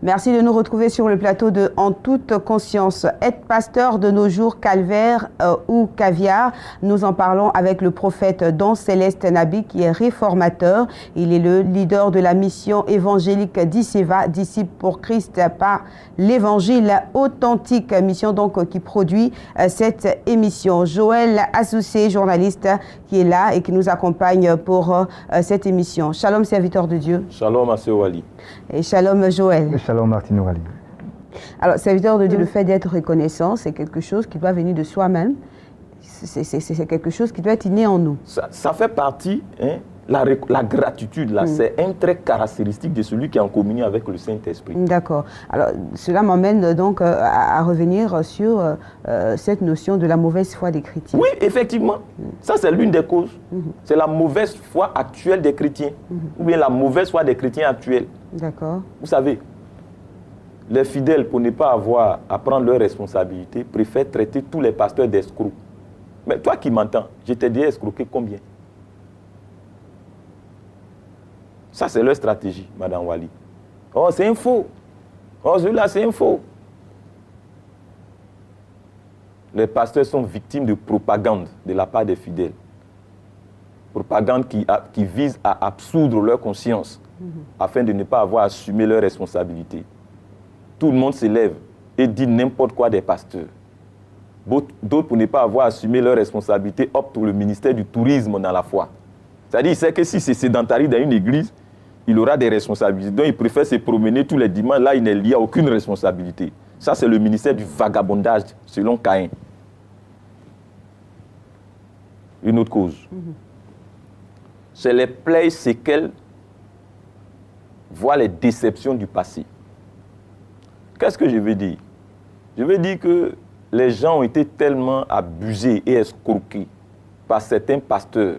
Merci de nous retrouver sur le plateau de En toute conscience. Être pasteur de nos jours, calvaire ou caviar, nous en parlons avec le prophète Don Céleste Nabi qui est réformateur. Il est le leader de la mission évangélique d'Iceva, disciple pour Christ par l'évangile authentique, mission donc qui produit cette émission. Joël Assoussé, journaliste, qui est là et qui nous accompagne pour cette émission. Shalom, serviteur de Dieu. Shalom, Assé Wali. Et shalom, Joël. Et shalom, Martine Wali. Alors, serviteur de Dieu, le fait d'être reconnaissant, c'est quelque chose qui doit venir de soi-même. C'est quelque chose qui doit être inné en nous. Ça fait partie, hein, la gratitude, là, c'est un trait caractéristique de celui qui est en communion avec le Saint-Esprit. D'accord. Alors, cela m'emmène donc à revenir sur cette notion de la mauvaise foi des chrétiens. Oui, effectivement. Ça, c'est l'une des causes. C'est la mauvaise foi actuelle des chrétiens. Ou bien la mauvaise foi des chrétiens actuels. D'accord. Vous savez, les fidèles, pour ne pas avoir à prendre leurs responsabilités, préfèrent traiter tous les pasteurs d'escrocs. Mais toi qui m'entends, je t'ai dit escroquer combien? Ça, c'est leur stratégie, Madame Wali. Oh, c'est un faux. Oh, celui-là, c'est un faux. Les pasteurs sont victimes de propagande de la part des fidèles. Propagande qui vise à absoudre leur conscience afin de ne pas avoir assumé leurs responsabilités. Tout le monde se lève et dit n'importe quoi des pasteurs. D'autres, pour ne pas avoir assumé leurs responsabilités, optent pour le ministère du tourisme dans la foi. C'est-à-dire, il sait que si c'est sédentaire dans une église, il aura des responsabilités. Donc, il préfère se promener tous les dimanches. Là, il n'est lié à aucune responsabilité. Ça, c'est le ministère du vagabondage, selon Caïn. Une autre cause. C'est les plaies séquelles, voire les déceptions du passé. Qu'est-ce que je veux dire? Je veux dire que les gens ont été tellement abusés et escroqués par certains pasteurs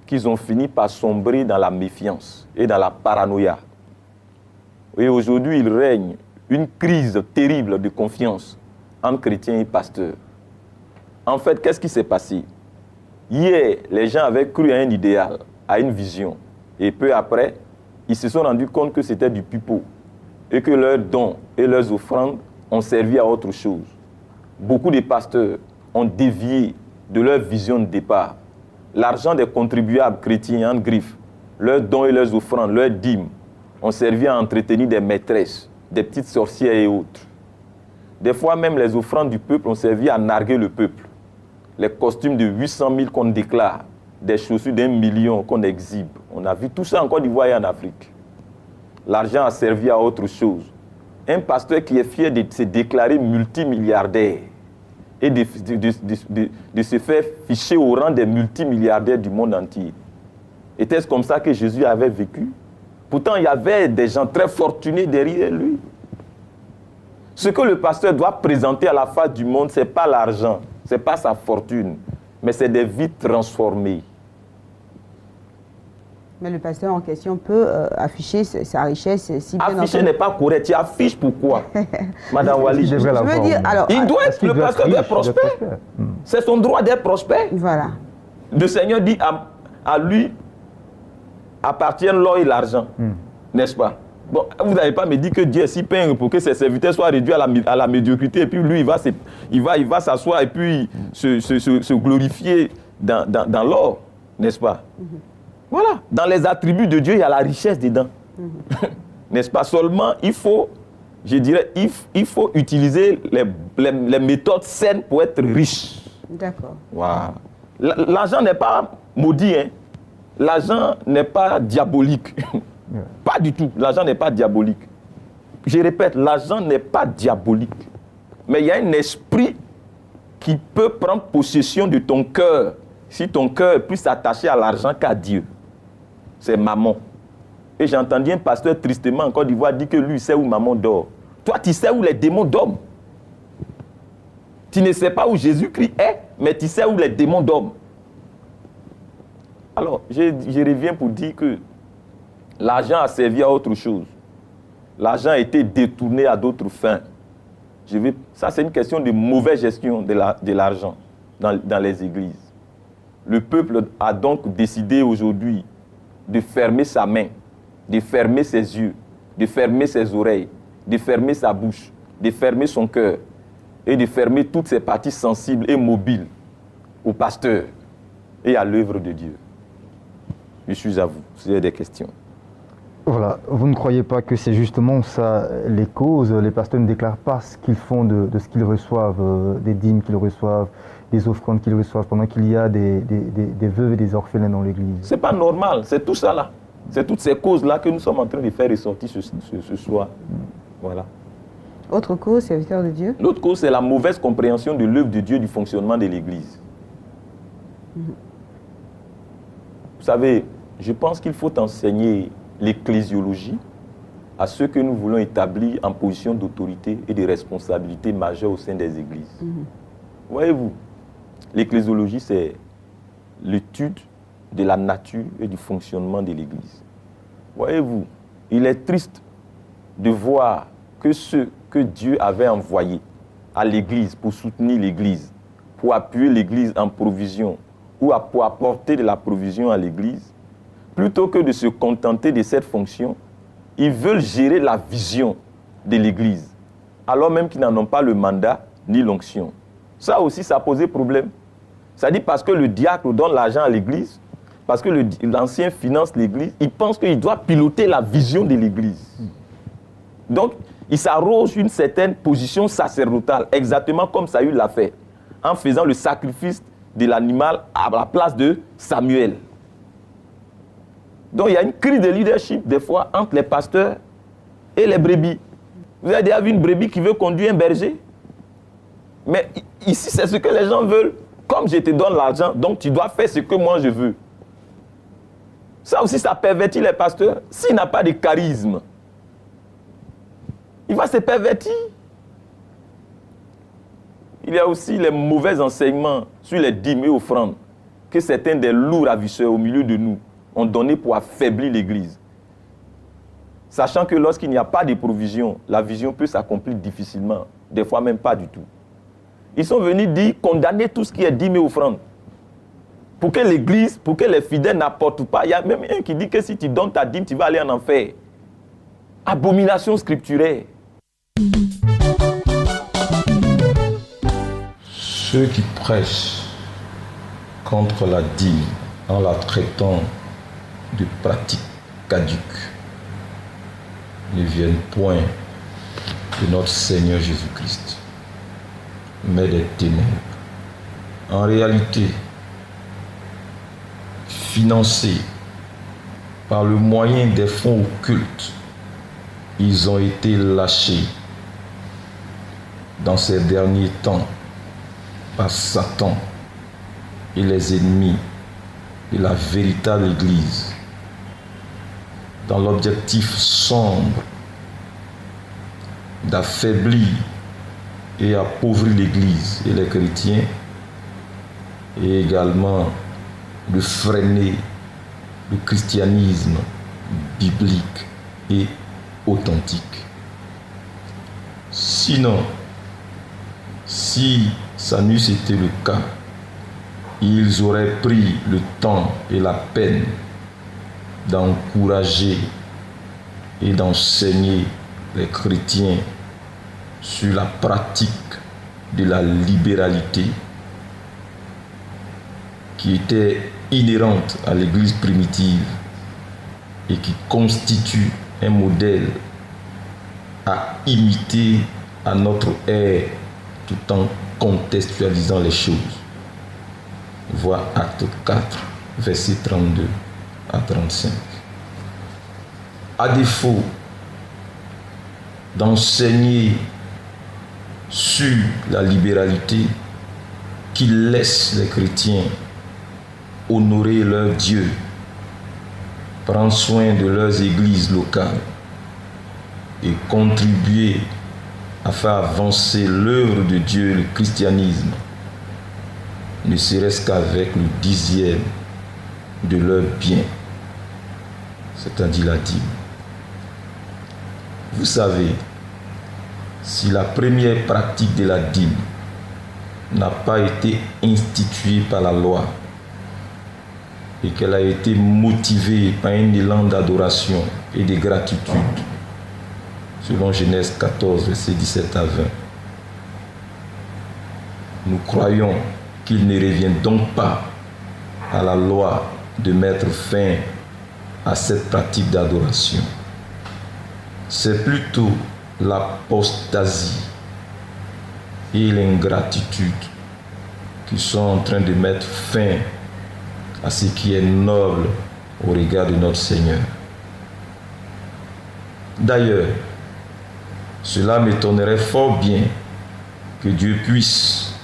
qu'ils ont fini par sombrer dans la méfiance et dans la paranoïa. Et aujourd'hui, il règne une crise terrible de confiance entre chrétiens et pasteurs. En fait, qu'est-ce qui s'est passé? Hier, les gens avaient cru à un idéal, à une vision. Et peu après, ils se sont rendus compte que c'était du pipeau et que leurs dons et leurs offrandes ont servi à autre chose. Beaucoup de pasteurs ont dévié de leur vision de départ. L'argent des contribuables chrétiens en griffe, leurs dons et leurs offrandes, leurs dîmes, ont servi à entretenir des maîtresses, des petites sorcières et autres. Des fois même, les offrandes du peuple ont servi à narguer le peuple. Les costumes de 800 000 qu'on déclare, des chaussures d'1 million qu'on exhibe. On a vu tout ça en Côte d'Ivoire et en Afrique. L'argent a servi à autre chose. Un pasteur qui est fier de se déclarer multimilliardaire et de se faire ficher au rang des multimilliardaires du monde entier. Était-ce comme ça que Jésus avait vécu? Pourtant, il y avait des gens très fortunés derrière lui. Ce que le pasteur doit présenter à la face du monde, ce n'est pas l'argent, ce n'est pas sa fortune, mais c'est des vies transformées. Mais le pasteur en question peut afficher sa richesse. Si afficher n'est pas correct. Tu affiches pourquoi? Madame Wali, je veux dire, alors, le pasteur doit être prospère. C'est son droit d'être prospère. Voilà. Le Seigneur dit à lui appartiennent l'or et l'argent. N'est-ce pas? Bon, vous n'allez pas me dire que Dieu est si peint pour que ses serviteurs soient réduits à la médiocrité et puis lui, il va s'asseoir et puis se glorifier dans l'or. N'est-ce pas? Voilà. Dans les attributs de Dieu, il y a la richesse dedans. N'est-ce pas? Seulement, il faut, je dirais, il faut utiliser les méthodes saines pour être riche. D'accord. Voilà. L'argent n'est pas maudit, hein. L'argent n'est pas diabolique. Pas du tout. L'argent n'est pas diabolique. Je répète, l'argent n'est pas diabolique. Mais il y a un esprit qui peut prendre possession de ton cœur si ton cœur est plus attaché à l'argent qu'à Dieu. C'est maman. Et j'ai entendu un pasteur tristement en Côte d'Ivoire dire que lui, il sait où maman dort. Toi, tu sais où les démons dorment. Tu ne sais pas où Jésus-Christ est, mais tu sais où les démons dorment. Alors, je reviens pour dire que l'argent a servi à autre chose. L'argent a été détourné à d'autres fins. Ça, c'est une question de mauvaise gestion de l'argent dans les églises. Le peuple a donc décidé aujourd'hui de fermer sa main, de fermer ses yeux de fermer ses oreilles, de fermer sa bouche, de fermer son cœur et de fermer toutes ses parties sensibles et mobiles au pasteur et à l'œuvre de Dieu. Je suis à vous, si vous avez des questions. Voilà, vous ne croyez pas que c'est justement ça les causes? Les pasteurs ne déclarent pas ce qu'ils font de ce qu'ils reçoivent, des dîmes qu'ils reçoivent, des offrandes qu'ils reçoivent, pendant qu'il y a des veuves et des orphelins dans l'église. C'est pas normal, c'est tout ça là. C'est toutes ces causes-là que nous sommes en train de faire ressortir ce soir. Voilà. Autre cause, serviteur de Dieu? L'autre cause, c'est la mauvaise compréhension de l'œuvre de Dieu, du fonctionnement de l'église. Vous savez, je pense qu'il faut enseigner l'ecclésiologie à ceux que nous voulons établir en position d'autorité et de responsabilité majeure au sein des églises. Voyez-vous, l'ecclésiologie, c'est l'étude de la nature et du fonctionnement de l'église. Voyez-vous, il est triste de voir que ceux que Dieu avait envoyés à l'église pour soutenir l'église, pour appuyer l'église en provision ou pour apporter de la provision à l'église, plutôt que de se contenter de cette fonction, ils veulent gérer la vision de l'église, alors même qu'ils n'en ont pas le mandat ni l'onction. Ça aussi, ça a posé problème. C'est-à-dire parce que le diacre donne l'argent à l'église, parce que l'ancien finance l'église, il pense qu'il doit piloter la vision de l'église. Donc, il s'arroge une certaine position sacerdotale, exactement comme Saül l'a fait, en faisant le sacrifice de l'animal à la place de Samuel. Donc, il y a une crise de leadership, des fois, entre les pasteurs et les brebis. Vous avez déjà vu une brebis qui veut conduire un berger? Mais ici, c'est ce que les gens veulent. Comme je te donne l'argent, donc tu dois faire ce que moi je veux. Ça aussi, ça pervertit les pasteurs. S'il n'a pas de charisme, il va se pervertir. Il y a aussi les mauvais enseignements sur les dîmes et offrandes que certains des lourds ravisseurs au milieu de nous ont donné pour affaiblir l'Église. Sachant que lorsqu'il n'y a pas de provision, la vision peut s'accomplir difficilement, des fois même pas du tout. Ils sont venus dire, condamner tout ce qui est dîmes et offrandes. Pour que l'Église, pour que les fidèles n'apportent pas. Il y a même un qui dit que si tu donnes ta dîme, tu vas aller en enfer. Abomination scripturaire. Ceux qui prêchent contre la dîme en la traitant de pratique caduque ne viennent point de notre Seigneur Jésus-Christ, mais des ténèbres. En réalité, financés par le moyen des fonds occultes, ils ont été lâchés dans ces derniers temps par Satan et les ennemis de la véritable Église, dans l'objectif sombre d'affaiblir et appauvrir l'Église et les chrétiens, et également de freiner le christianisme biblique et authentique. Sinon, si ça n'eût été le cas, ils auraient pris le temps et la peine d'encourager et d'enseigner les chrétiens sur la pratique de la libéralité qui était inhérente à l'Église primitive et qui constitue un modèle à imiter à notre ère tout en contextualisant les choses. Voir Acte 4, versets 32 à 35. À défaut d'enseigner sur la libéralité qui laisse les chrétiens honorer leur Dieu, prendre soin de leurs églises locales et contribuer à faire avancer l'œuvre de Dieu et le christianisme, ne serait-ce qu'avec le 10e de leurs biens, c'est-à-dire la dîme. Vous savez, si la première pratique de la dîme n'a pas été instituée par la loi et qu'elle a été motivée par un élan d'adoration et de gratitude selon Genèse 14, versets 17 à 20. Nous croyons qu'il ne revient donc pas à la loi de mettre fin à cette pratique d'adoration. C'est plutôt l'apostasie et l'ingratitude qui sont en train de mettre fin à ce qui est noble au regard de notre Seigneur. D'ailleurs, cela m'étonnerait fort bien que Dieu puisse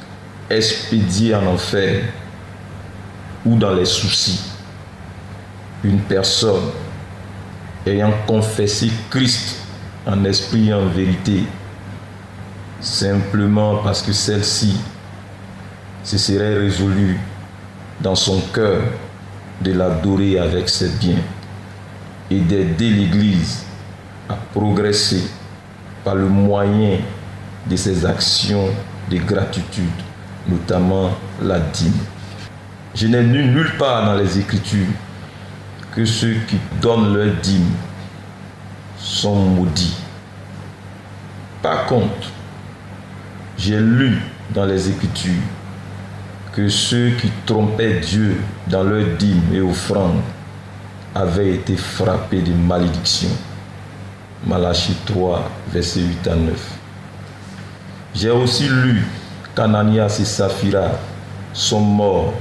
expédier en enfer ou dans les soucis une personne ayant confessé Christ en esprit et en vérité, simplement parce que celle-ci se serait résolue dans son cœur de l'adorer avec ses biens et d'aider l'Église à progresser par le moyen de ses actions de gratitude, notamment la dîme. Je n'ai lu nulle part dans les Écritures que ceux qui donnent leur dîme sont maudits. Par contre, j'ai lu dans les Écritures que ceux qui trompaient Dieu dans leur dîme et offrande avaient été frappés de malédiction. Malachie 3, versets 8 à 9. J'ai aussi lu qu'Ananias et Saphira sont morts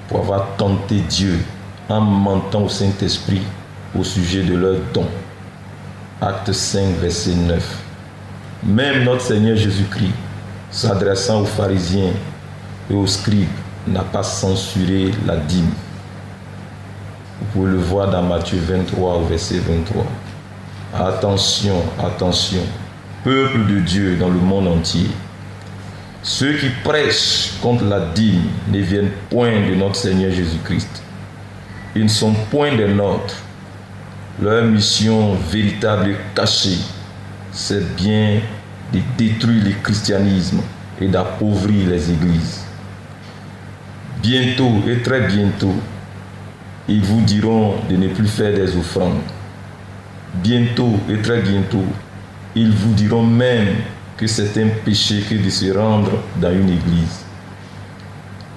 pour avoir tenté Dieu en mentant au Saint-Esprit au sujet de leurs dons. Acte 5, verset 9. Même notre Seigneur Jésus-Christ, s'adressant aux pharisiens et aux scribes, n'a pas censuré la dîme. Vous pouvez le voir dans Matthieu 23, au verset 23. Attention, attention, peuple de Dieu dans le monde entier. Ceux qui prêchent contre la dîme ne viennent point de notre Seigneur Jésus-Christ. Ils ne sont point des nôtres. Leur mission véritable et cachée, c'est bien de détruire le christianisme et d'appauvrir les églises. Bientôt et très bientôt, ils vous diront de ne plus faire des offrandes. Bientôt et très bientôt, ils vous diront même que c'est un péché que de se rendre dans une église.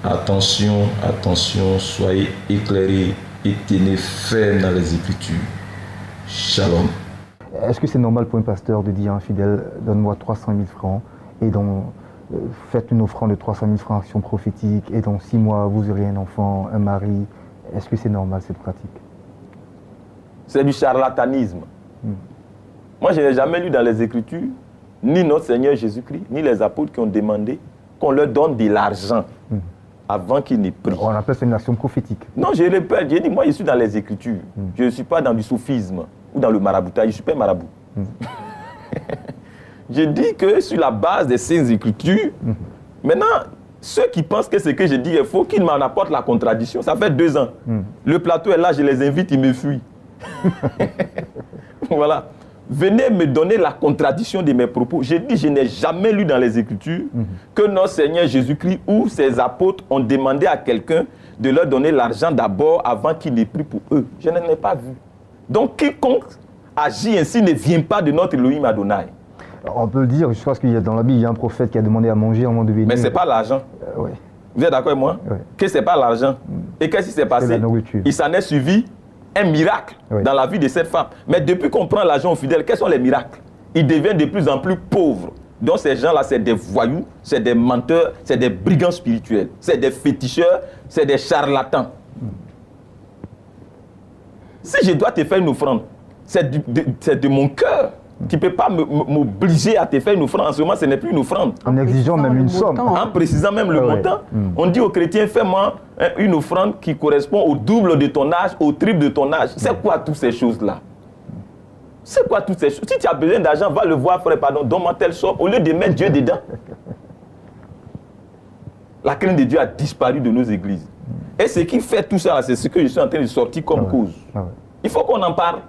Attention, attention, soyez éclairés et tenez ferme dans les Écritures. Shalom. Est-ce que c'est normal pour un pasteur de dire à un fidèle, donne-moi 300 000 francs et donc faites une offrande de 300 000 francs action prophétique et dans 6 mois vous aurez un enfant, un mari? Est-ce que c'est normal cette pratique? C'est du charlatanisme. Moi, je n'ai jamais lu dans les Écritures, ni notre Seigneur Jésus-Christ, ni les apôtres qui ont demandé qu'on leur donne de l'argent avant qu'ils ne prient. On appelle ça une action prophétique. Non, je répète, j'ai dit, moi, je suis dans les Écritures. Je ne suis pas dans du soufisme ou dans le maraboutage. Je ne suis pas un marabout. Je dis que sur la base des Saintes Écritures, maintenant, ceux qui pensent que ce que je dis est faux, qu'ils m'en apportent la contradiction. Ça fait 2 ans. Le plateau est là, je les invite, ils me fuient. Voilà. Venez me donner la contradiction de mes propos. J'ai dit, je n'ai jamais lu dans les Écritures que notre Seigneur Jésus-Christ ou ses apôtres ont demandé à quelqu'un de leur donner l'argent d'abord avant qu'il ne prie pour eux. Je n'en ai pas vu. Donc, quiconque agit ainsi ne vient pas de notre Elohim Adonai. On peut le dire, je pense qu'il y a dans la Bible, il y a un prophète qui a demandé à manger au moment de bénir. Mais ce n'est pas l'argent. Ouais. Vous êtes d'accord avec moi? Ouais. Que ce n'est pas l'argent. Et qu'est-ce qui s'est passé? la nourriture. Il s'en est suivi un miracle dans la vie de cette femme. Mais depuis qu'on prend l'argent aux fidèles, quels sont les miracles? Ils deviennent de plus en plus pauvres. Donc ces gens-là, c'est des voyous, c'est des menteurs, c'est des brigands spirituels, c'est des féticheurs, c'est des charlatans. Si je dois te faire une offrande, c'est de mon cœur. Tu ne peux pas m'obliger à te faire une offrande. En ce moment, ce n'est plus une offrande. En exigeant même une somme. En précisant même le montant. On dit aux chrétiens, fais-moi une offrande qui correspond au double de ton âge, au triple de ton âge. C'est quoi toutes ces choses-là? C'est quoi toutes ces choses? Si tu as besoin d'argent, va le voir, frère, pardon, donne-moi telle somme, au lieu de mettre Dieu dedans. La crainte de Dieu a disparu de nos églises. Et ce qui fait tout ça, c'est ce que je suis en train de sortir comme cause. Il faut qu'on en parle.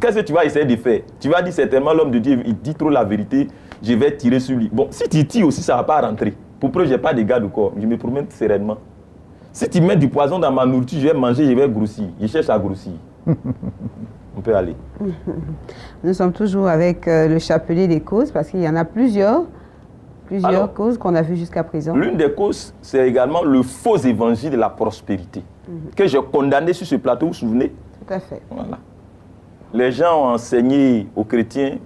Qu'est-ce que tu vas essayer de faire? Tu vas dire certainement, l'homme de Dieu, il dit trop la vérité, je vais tirer sur lui. Bon, si tu tires aussi, ça ne va pas rentrer. Pour preuve, je n'ai pas de garde au corps, je me promène sereinement. Si tu mets du poison dans ma nourriture, je vais manger, je vais grossir. Je cherche à grossir. on peut aller. Nous sommes toujours avec le chapelet des causes, parce qu'il y en a plusieurs causes qu'on a vues jusqu'à présent. L'une des causes, c'est également le faux évangile de la prospérité, que j'ai condamné sur ce plateau, vous vous souvenez? Tout à fait. Voilà. Les gens ont enseigné aux chrétiens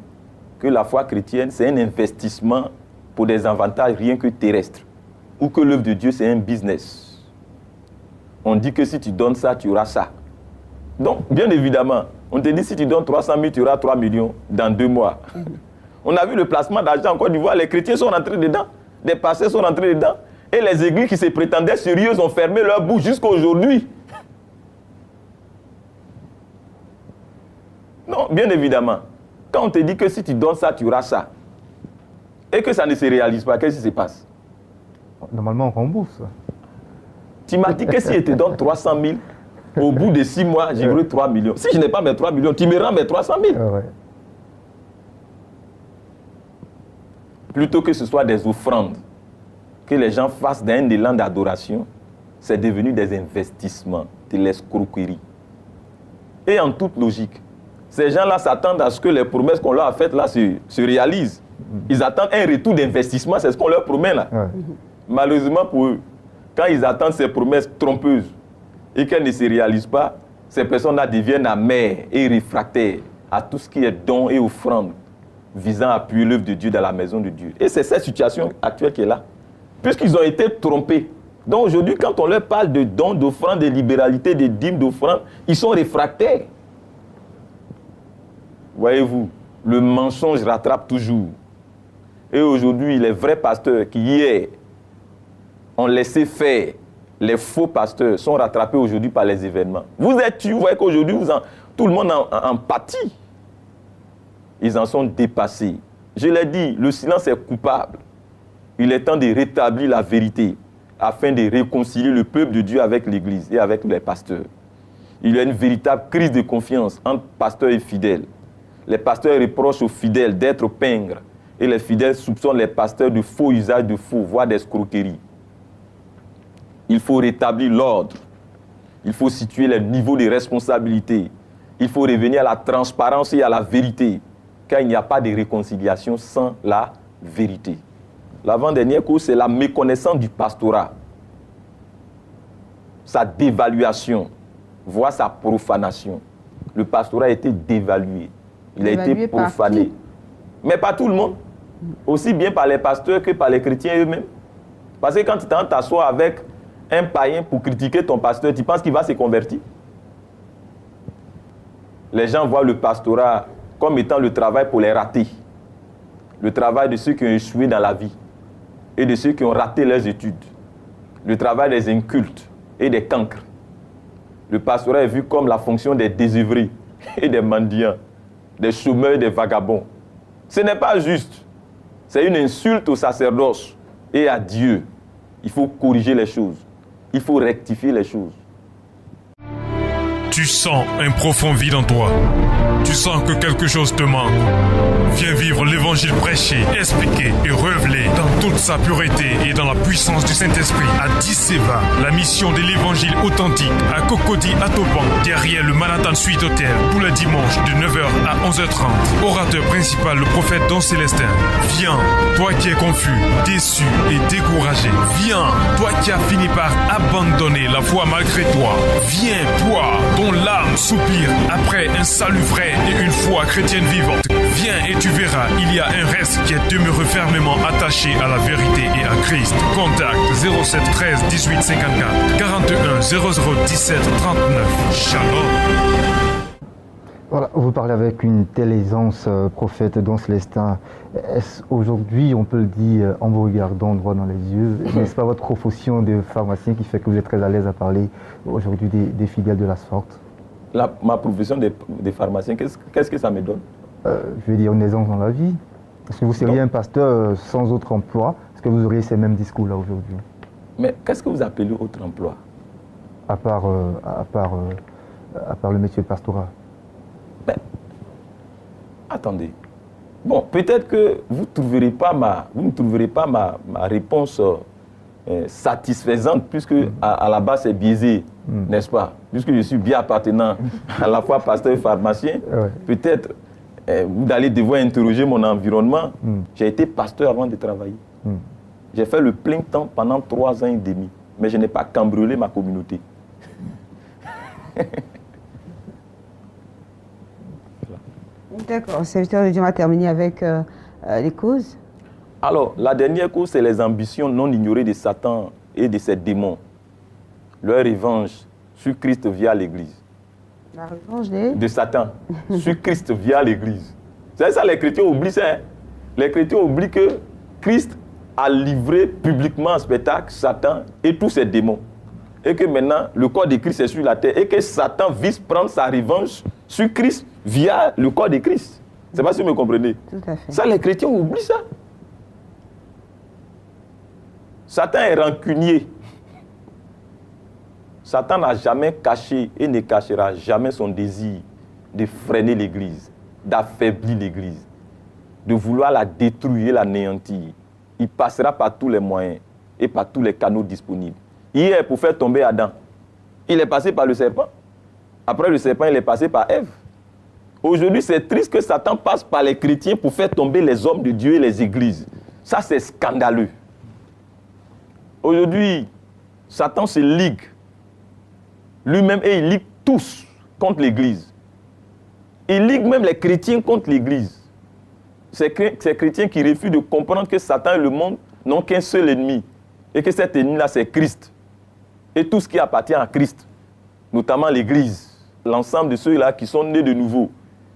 que la foi chrétienne, c'est un investissement pour des avantages rien que terrestres, ou que l'œuvre de Dieu, c'est un business. On dit que si tu donnes ça, tu auras ça. Donc, bien évidemment, on te dit si tu donnes 300 000, tu auras 3 millions dans 2 mois. On a vu le placement d'argent en Côte d'Ivoire, les chrétiens sont rentrés dedans, des pasteurs sont rentrés dedans, et les églises qui se prétendaient sérieuses ont fermé leur bouche jusqu'à aujourd'hui. Non, bien évidemment, quand on te dit que si tu donnes ça, tu auras ça, et que ça ne se réalise pas, qu'est-ce qui se passe? Normalement, on rembourse. Tu m'as dit que si je te donne 300 000, au bout de 6 mois, j'aurai 3 millions. Si je n'ai pas mes 3 millions, tu me rends mes 300 000. Ouais. Plutôt que ce soit des offrandes, que les gens fassent d'un élan d'adoration, c'est devenu des investissements, de l'escroquerie. Et en toute logique, ces gens-là s'attendent à ce que les promesses qu'on leur a faites là se réalisent. Ils attendent un retour d'investissement, c'est ce qu'on leur promet là. Ouais. Malheureusement pour eux, quand ils attendent ces promesses trompeuses et qu'elles ne se réalisent pas, ces personnes-là deviennent amères et réfractaires à tout ce qui est don et offrande visant à appuyer l'œuvre de Dieu dans la maison de Dieu. Et c'est cette situation actuelle qui est là. Puisqu'ils ont été trompés. Donc aujourd'hui, quand on leur parle de dons, d'offrandes, de libéralité, de dîmes, d'offrandes, ils sont réfractaires. Voyez-vous, le mensonge rattrape toujours. Et aujourd'hui, les vrais pasteurs qui hier ont laissé faire, les faux pasteurs sont rattrapés aujourd'hui par les événements. Vous êtes tués, vous voyez qu'aujourd'hui, tout le monde en pâtit. Ils en sont dépassés. Je l'ai dit, le silence est coupable. Il est temps de rétablir la vérité afin de réconcilier le peuple de Dieu avec l'Église et avec les pasteurs. Il y a une véritable crise de confiance entre pasteurs et fidèles. Les pasteurs reprochent aux fidèles d'être pingres et les fidèles soupçonnent les pasteurs de faux usage de faux, voire d'escroquerie. Il faut rétablir l'ordre. Il faut situer les niveaux de responsabilité. Il faut revenir à la transparence et à la vérité, car il n'y a pas de réconciliation sans la vérité. L'avant-dernière cause, c'est la méconnaissance du pastorat, sa dévaluation, voire sa profanation. Le pastorat a été dévalué, il a été profané. Mais pas tout le monde, aussi bien par les pasteurs que par les chrétiens eux-mêmes. Parce que quand tu t'assois avec un païen pour critiquer ton pasteur, tu penses qu'il va se convertir? Les gens voient le pastorat comme étant le travail pour les ratés, le travail de ceux qui ont échoué dans la vie et de ceux qui ont raté leurs études, le travail des incultes et des cancres. Le pastorat est vu comme la fonction des désœuvrés et des mendiants, des chômeurs et des vagabonds. Ce n'est pas juste. C'est une insulte au sacerdoce et à Dieu. Il faut corriger les choses. Il faut rectifier les choses. Tu sens un profond vide en toi. Tu sens que quelque chose te manque. Viens vivre l'évangile prêché, expliqué et révélé dans toute sa pureté et dans la puissance du Saint-Esprit à Disseva, la mission de l'évangile authentique à Cocody à Toban, derrière le Manhattan Suite Hotel, tous les dimanches de 9h à 11h30. Orateur principal, le prophète Don Célestin. Viens, toi qui es confus, déçu et découragé. Viens, toi qui as fini par abandonner la foi malgré toi. Viens, toi, dont l'âme soupire après un salut vrai et une foi chrétienne vivante. Viens et tu verras, il y a un reste qui est demeuré fermement attaché à la vérité et à Christ. Contact 07 13 18 54 41 00 17 39. Shalom. Voilà, vous parlez avec une telle aisance, prophète Don Célestin. Est-ce aujourd'hui, on peut le dire en vous regardant droit dans les yeux, n'est-ce pas votre profession de pharmacien qui fait que vous êtes très à l'aise à parler aujourd'hui des fidèles de la sorte? Ma profession de pharmacien, qu'est-ce que ça me donne? Je veux dire une aisance dans la vie. Est-ce que vous seriez un pasteur sans autre emploi? Est-ce que vous auriez ces mêmes discours-là aujourd'hui? Mais qu'est-ce que vous appelez autre emploi? À part le métier de pastorat. Ben, attendez. Bon, peut-être que vous ne trouverez pas ma réponse satisfaisante, puisque à la base c'est biaisé, n'est-ce pas? puisque je suis bien appartenant à la fois pasteur et pharmacien, peut-être vous allez devoir interroger mon environnement. J'ai été pasteur avant de travailler. J'ai fait le plein temps pendant 3 ans et demi, mais je n'ai pas cambriolé ma communauté. D'accord. Serviteur de Dieu, on va terminer avec les causes. Alors, la dernière cause, c'est les ambitions non ignorées de Satan et de ses démons. Leur revanche sur Christ via l'Église. La revanche de Satan sur Christ via l'Église. C'est ça, les chrétiens oublient ça. Hein? Les chrétiens oublient que Christ a livré publiquement en spectacle Satan et tous ses démons. Et que maintenant, le corps de Christ est sur la terre. Et que Satan vise prendre sa revanche sur Christ via le corps de Christ. Je ne sais pas si vous me comprenez. Tout à fait. Ça, les chrétiens oublient ça. Satan est rancunier. Satan n'a jamais caché et ne cachera jamais son désir de freiner l'Église, d'affaiblir l'Église, de vouloir la détruire, l'anéantir. Il passera par tous les moyens et par tous les canaux disponibles. Hier, pour faire tomber Adam, il est passé par le serpent. Après le serpent, il est passé par Ève. Aujourd'hui, c'est triste que Satan passe par les chrétiens pour faire tomber les hommes de Dieu et les églises. Ça, c'est scandaleux. Aujourd'hui, Satan se ligue lui-même et il ligue tous contre l'Église. Il ligue même les chrétiens contre l'Église. Ces chrétiens qui refusent de comprendre que Satan et le monde n'ont qu'un seul ennemi. Et que cet ennemi-là, c'est Christ. Et tout ce qui appartient à Christ, notamment l'Église. L'ensemble de ceux-là qui sont nés de nouveau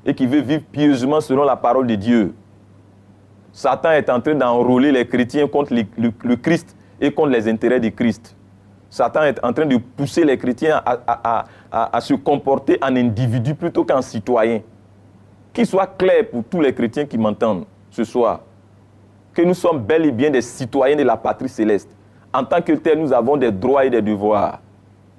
et qui veulent vivre pieusement selon la parole de Dieu. Satan est en train d'enrôler les chrétiens contre le Christ et contre les intérêts de Christ. Satan est en train de pousser les chrétiens à se comporter en individus plutôt qu'en citoyens. Qu'il soit clair pour tous les chrétiens qui m'entendent ce soir, que nous sommes bel et bien des citoyens de la patrie céleste. En tant que tels, nous avons des droits et des devoirs.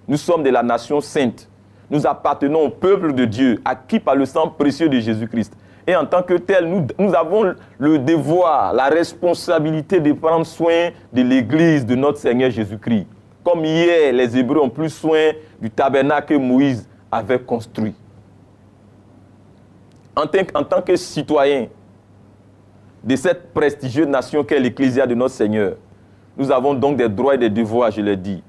Nous sommes de la nation sainte. Nous appartenons au peuple de Dieu, acquis par le sang précieux de Jésus-Christ. Et en tant que tel, nous avons le devoir, la responsabilité de prendre soin de l'Église de notre Seigneur Jésus-Christ. Comme hier, les Hébreux ont pris soin du tabernacle que Moïse avait construit. En tant que citoyen de cette prestigieuse nation qu'est l'Ecclésia de notre Seigneur, nous avons donc des droits et des devoirs, je l'ai dit,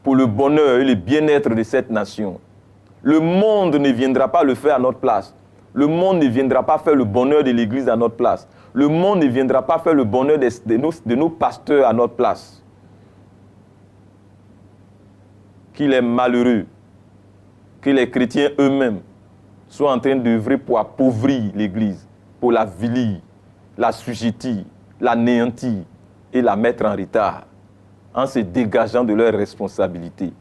pour le bonheur et le bien-être de cette nation. Le monde ne viendra pas le faire à notre place. Le monde ne viendra pas faire le bonheur de l'Église à notre place. Le monde ne viendra pas faire le bonheur de nos pasteurs à notre place. Qu'il est malheureux que les chrétiens eux-mêmes soient en train d'œuvrer pour appauvrir l'Église, pour la vilir, la sujetir, l'anéantir et la mettre en retard, en se dégageant de leurs responsabilités,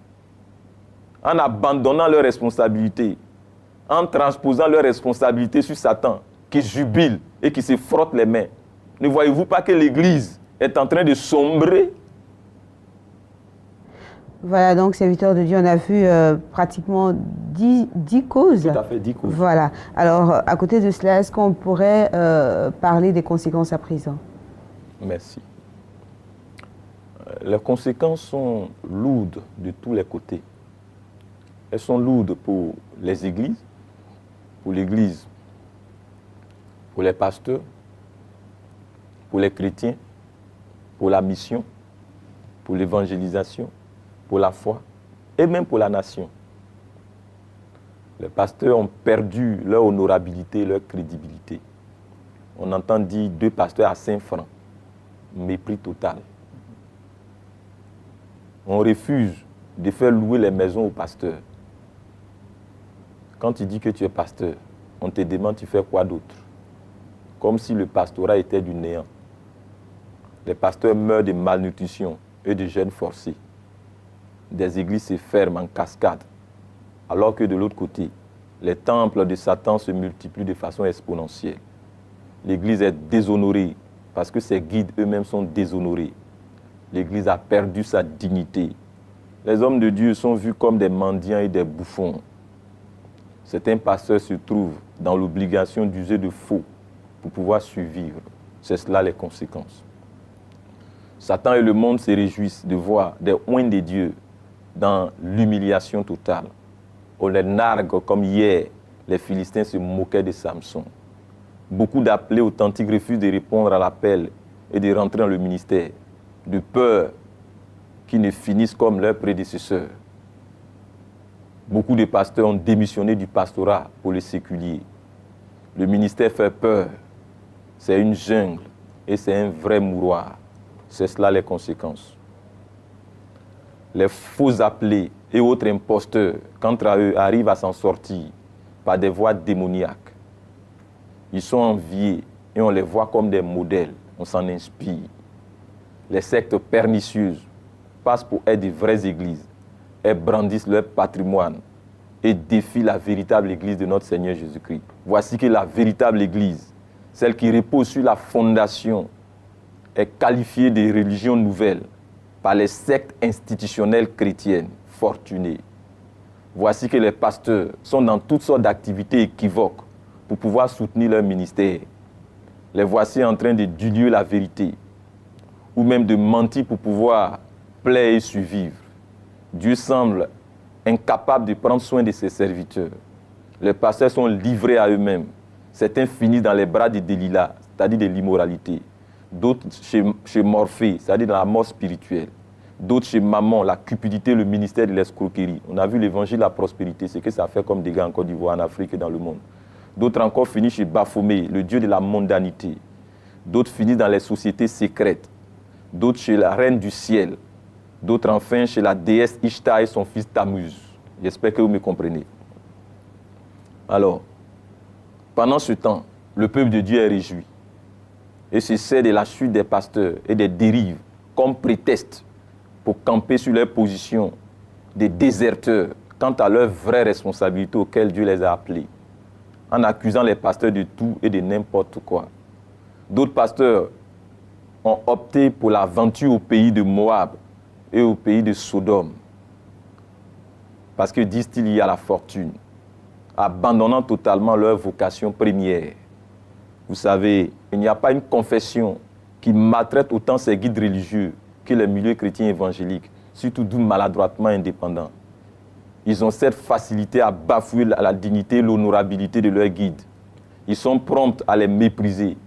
en abandonnant leurs responsabilités, en transposant leurs responsabilités sur Satan, qui jubile et qui se frotte les mains. Ne voyez-vous pas que l'Église est en train de sombrer? Voilà, donc, serviteur de Dieu, on a vu pratiquement 10 causes. Tout à fait, 10 causes. Voilà. Alors, à côté de cela, est-ce qu'on pourrait parler des conséquences à présent? Merci. Les conséquences sont lourdes de tous les côtés. Elles sont lourdes pour les églises, pour l'Église, pour les pasteurs, pour les chrétiens, pour la mission, pour l'évangélisation, pour la foi et même pour la nation. Les pasteurs ont perdu leur honorabilité, leur crédibilité. On entend dire 2 pasteurs à 5 francs. Mépris total. On refuse de faire louer les maisons aux pasteurs. Quand tu dis que tu es pasteur, on te demande tu fais quoi d'autre? Comme si le pastorat était du néant. Les pasteurs meurent de malnutrition et de jeûne forcés. Des églises se ferment en cascade, alors que de l'autre côté, les temples de Satan se multiplient de façon exponentielle. L'Église est déshonorée parce que ses guides eux-mêmes sont déshonorés. L'Église a perdu sa dignité. Les hommes de Dieu sont vus comme des mendiants et des bouffons. Certains pasteurs se trouvent dans l'obligation d'user de faux pour pouvoir survivre. C'est cela les conséquences. Satan et le monde se réjouissent de voir des oints de Dieu dans l'humiliation totale. on les nargue comme hier, les Philistins se moquaient de Samson. Beaucoup d'appelés authentiques refusent de répondre à l'appel et de rentrer dans le ministère, de peur qu'ils ne finissent comme leurs prédécesseurs. Beaucoup de pasteurs ont démissionné du pastorat pour le séculier. Le ministère fait peur. C'est une jungle et c'est un vrai mouroir. C'est cela les conséquences. Les faux appelés et autres imposteurs, quant à eux, arrivent à s'en sortir par des voies démoniaques. Ils sont enviés et on les voit comme des modèles. On s'en inspire. Les sectes pernicieuses passent pour être des vraies églises. Elles brandissent leur patrimoine et défient la véritable église de notre Seigneur Jésus-Christ. Voici que la véritable église, celle qui repose sur la fondation, est qualifiée de religion nouvelle par les sectes institutionnelles chrétiennes fortunées. Voici que les pasteurs sont dans toutes sortes d'activités équivoques pour pouvoir soutenir leur ministère. Les voici en train de diluer la vérité ou même de mentir pour pouvoir plaire et survivre. Dieu semble incapable de prendre soin de ses serviteurs. Les pasteurs sont livrés à eux-mêmes. Certains finissent dans les bras de Delilah, c'est-à-dire de l'immoralité. D'autres chez Morphée, c'est-à-dire dans la mort spirituelle. D'autres chez Mammon, la cupidité, le ministère de l'escroquerie. On a vu l'évangile de la prospérité, ce que ça fait comme dégâts en Côte d'Ivoire, en Afrique et dans le monde. D'autres encore finissent chez Baphomet, le dieu de la mondanité. D'autres finissent dans les sociétés secrètes. D'autres chez la reine du ciel. D'autres enfin chez la déesse Ishtar et son fils Tammuz. J'espère que vous me comprenez. Alors, pendant ce temps, le peuple de Dieu est réjoui et se sert de la chute des pasteurs et des dérives comme prétexte pour camper sur leur position des déserteurs quant à leurs vraies responsabilités auxquelles Dieu les a appelés, en accusant les pasteurs de tout et de n'importe quoi. D'autres pasteurs ont opté pour l'aventure au pays de Moab et au pays de Sodome, parce que, disent-ils, il y a la fortune, abandonnant totalement leur vocation première. Vous savez, il n'y a pas une confession qui maltraite autant ses guides religieux que les milieux chrétiens évangéliques, surtout d'où maladroitement indépendants. Ils ont cette facilité à bafouer la dignité et l'honorabilité de leurs guides. Ils sont prompts à les mépriser.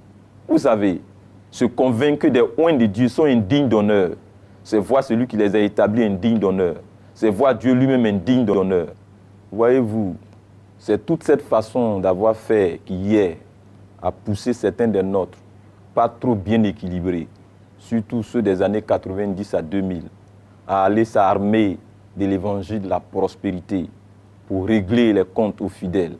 Vous savez, se convaincre que des oints de Dieu sont indignes d'honneur, c'est voir celui qui les a établis indigne d'honneur. C'est voir Dieu lui-même indigne d'honneur. Voyez-vous, c'est toute cette façon d'avoir fait qui, hier, a poussé certains des nôtres, pas trop bien équilibrés, surtout ceux des années 90 à 2000, à aller s'armer de l'évangile de la prospérité pour régler les comptes aux fidèles.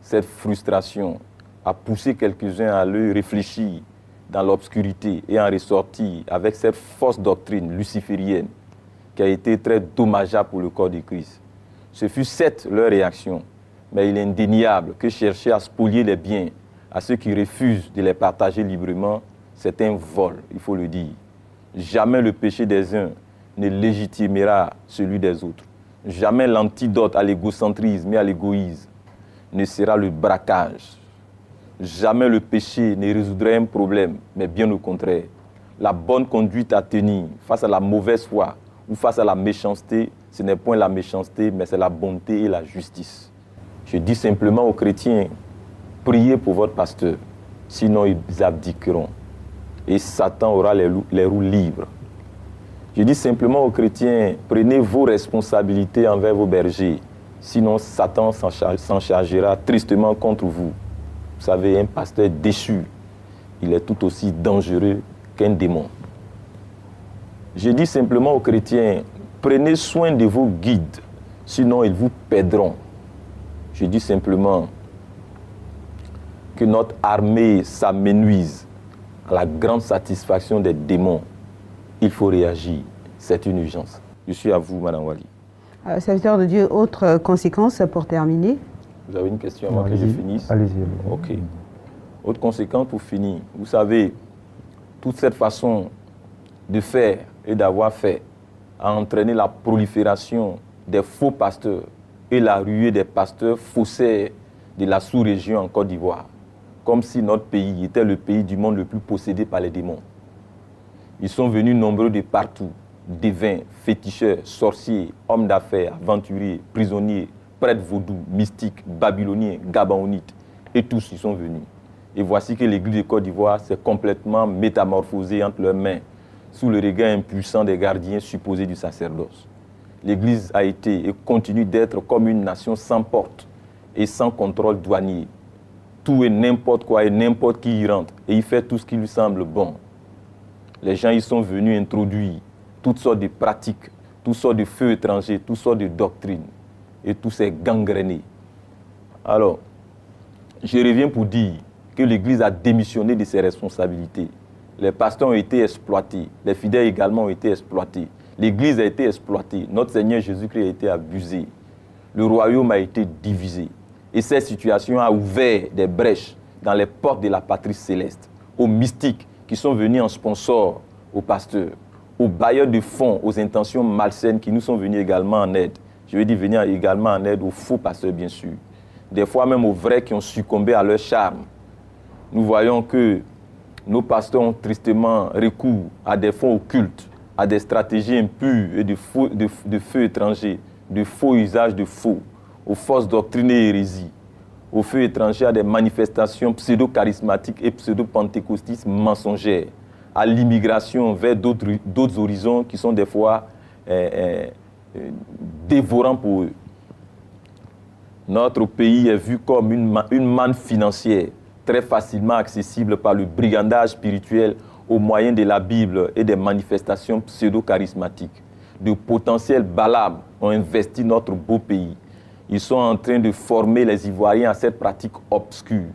Cette frustration a poussé quelques-uns à aller réfléchir dans l'obscurité et en ressortir avec cette fausse doctrine luciférienne qui a été très dommageable pour le corps de Christ. Ce fut certes leur réaction, mais il est indéniable que chercher à spolier les biens à ceux qui refusent de les partager librement, c'est un vol, il faut le dire. Jamais le péché des uns ne légitimera celui des autres. Jamais l'antidote à l'égocentrisme et à l'égoïsme ne sera le braquage. Jamais le péché ne résoudrait un problème, mais bien au contraire. La bonne conduite à tenir face à la mauvaise foi ou face à la méchanceté, ce n'est point la méchanceté, mais c'est la bonté et la justice. Je dis simplement aux chrétiens, priez pour votre pasteur, sinon ils abdiqueront. Et Satan aura les roues libres. Je dis simplement aux chrétiens, prenez vos responsabilités envers vos bergers, sinon Satan s'en chargera tristement contre vous. Vous savez, un pasteur déchu, il est tout aussi dangereux qu'un démon. Je dis simplement aux chrétiens, prenez soin de vos guides, sinon ils vous perdront. Je dis simplement que notre armée s'amenuise à la grande satisfaction des démons. Il faut réagir. C'est une urgence. Je suis à vous, Madame Wali. Serviteur de Dieu, autre conséquence pour terminer? Vous avez une question avant que je finisse? Allez-y. Ok. Autre conséquence pour finir. Vous savez, toute cette façon de faire et d'avoir fait a entraîné la prolifération des faux pasteurs et la ruée des pasteurs faussaires de la sous-région en Côte d'Ivoire, comme si notre pays était le pays du monde le plus possédé par les démons. Ils sont venus nombreux de partout, devins, féticheurs, sorciers, hommes d'affaires, aventuriers, prisonniers, prêtres vaudous, mystiques, babyloniens, gabaonites, et tous y sont venus. Et voici que l'Église de Côte d'Ivoire s'est complètement métamorphosée entre leurs mains, sous le regard impuissant des gardiens supposés du sacerdoce. L'Église a été et continue d'être comme une nation sans porte et sans contrôle douanier. Tout et n'importe quoi et n'importe qui y rentre et il fait tout ce qui lui semble bon. Les gens y sont venus introduire toutes sortes de pratiques, toutes sortes de feux étrangers, toutes sortes de doctrines et tout s'est gangréné. Alors, je reviens pour dire que l'Église a démissionné de ses responsabilités. Les pasteurs ont été exploités, les fidèles également ont été exploités. L'Église a été exploitée, notre Seigneur Jésus-Christ a été abusé. Le royaume a été divisé. Et cette situation a ouvert des brèches dans les portes de la patrie céleste, aux mystiques qui sont venus en sponsor aux pasteurs, aux bailleurs de fonds, aux intentions malsaines qui nous sont venus également en aide. Je veux dire venir également en aide aux faux pasteurs, bien sûr. Des fois même aux vrais qui ont succombé à leur charme. Nous voyons que nos pasteurs ont tristement recours à des fonds occultes, à des stratégies impures et de feux étrangers, de faux usages de faux, aux fausses doctrines et hérésies, aux feux étrangers, à des manifestations pseudo-charismatiques et pseudo-pentecostistes mensongères, à l'immigration vers d'autres horizons qui sont des fois dévorants pour eux. Notre pays est vu comme une manne financière très facilement accessible par le brigandage spirituel au moyen de la Bible et des manifestations pseudo-charismatiques. De potentiels Balaam ont investi notre beau pays. Ils sont en train de former les Ivoiriens à cette pratique obscure.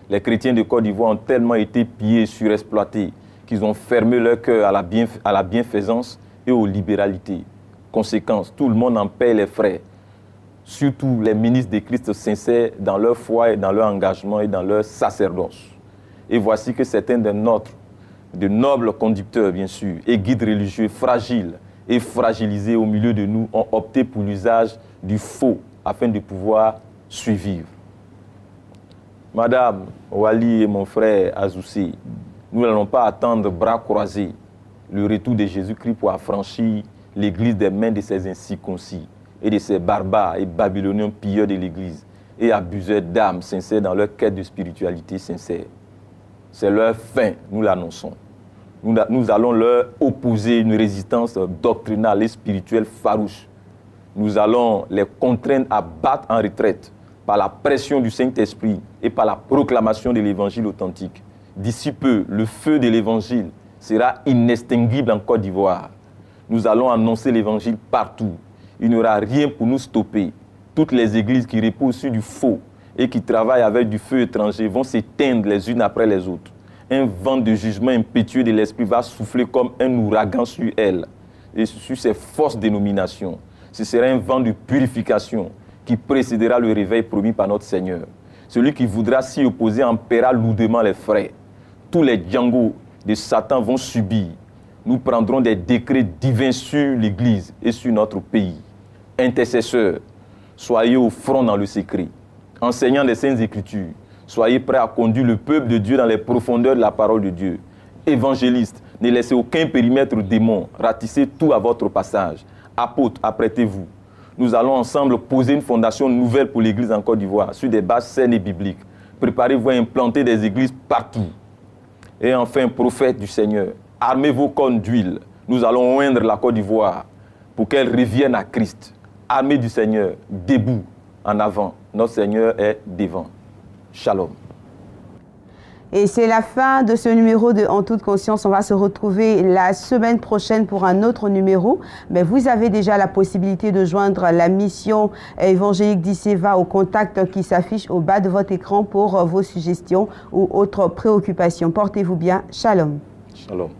Les chrétiens de Côte d'Ivoire ont tellement été pillés et surexploités qu'ils ont fermé leur cœur à la bienfaisance et aux libéralités. Conséquence, tout le monde en paie les frais. Surtout les ministres de Christ sincères dans leur foi et dans leur engagement et dans leur sacerdoce. Et voici que certains de nobles conducteurs, bien sûr, et guides religieux fragiles et fragilisés au milieu de nous ont opté pour l'usage du faux afin de pouvoir survivre. Madame Wali et mon frère Azoussé, nous n'allons pas attendre bras croisés le retour de Jésus-Christ pour affranchir l'Église des mains de ces incirconcis et de ces barbares et babyloniens pilleurs de l'Église et abuseurs d'âmes sincères dans leur quête de spiritualité sincère. C'est leur fin, nous l'annonçons. Nous allons leur opposer une résistance doctrinale et spirituelle farouche. Nous allons les contraindre à battre en retraite par la pression du Saint-Esprit et par la proclamation de l'Évangile authentique. D'ici peu, le feu de l'Évangile sera inextinguible en Côte d'Ivoire. Nous allons annoncer l'Évangile partout. Il n'y aura rien pour nous stopper. Toutes les églises qui reposent sur du faux et qui travaillent avec du feu étranger vont s'éteindre les unes après les autres. Un vent de jugement impétueux de l'esprit va souffler comme un ouragan sur elles et sur ces fausses dénominations. Ce sera un vent de purification qui précédera le réveil promis par notre Seigneur. Celui qui voudra s'y opposer en paiera lourdement les frais. Tous les Django de Satan vont subir. Nous prendrons des décrets divins sur l'Église et sur notre pays. Intercesseurs, soyez au front dans le secret. Enseignants des Saintes Écritures, soyez prêts à conduire le peuple de Dieu dans les profondeurs de la parole de Dieu. Évangélistes, ne laissez aucun périmètre démon, ratissez tout à votre passage. Apôtres, apprêtez-vous. Nous allons ensemble poser une fondation nouvelle pour l'Église en Côte d'Ivoire, sur des bases saines et bibliques. Préparez-vous à implanter des églises partout. Et enfin, prophètes du Seigneur, armez vos cornes d'huile. Nous allons oindre la Côte d'Ivoire pour qu'elle revienne à Christ. Armée du Seigneur, debout, en avant. Notre Seigneur est devant. Shalom. Et c'est la fin de ce numéro de En toute conscience. On va se retrouver la semaine prochaine pour un autre numéro. Mais vous avez déjà la possibilité de joindre la mission évangélique d'ICEVA au contact qui s'affiche au bas de votre écran pour vos suggestions ou autres préoccupations. Portez-vous bien. Shalom. Shalom.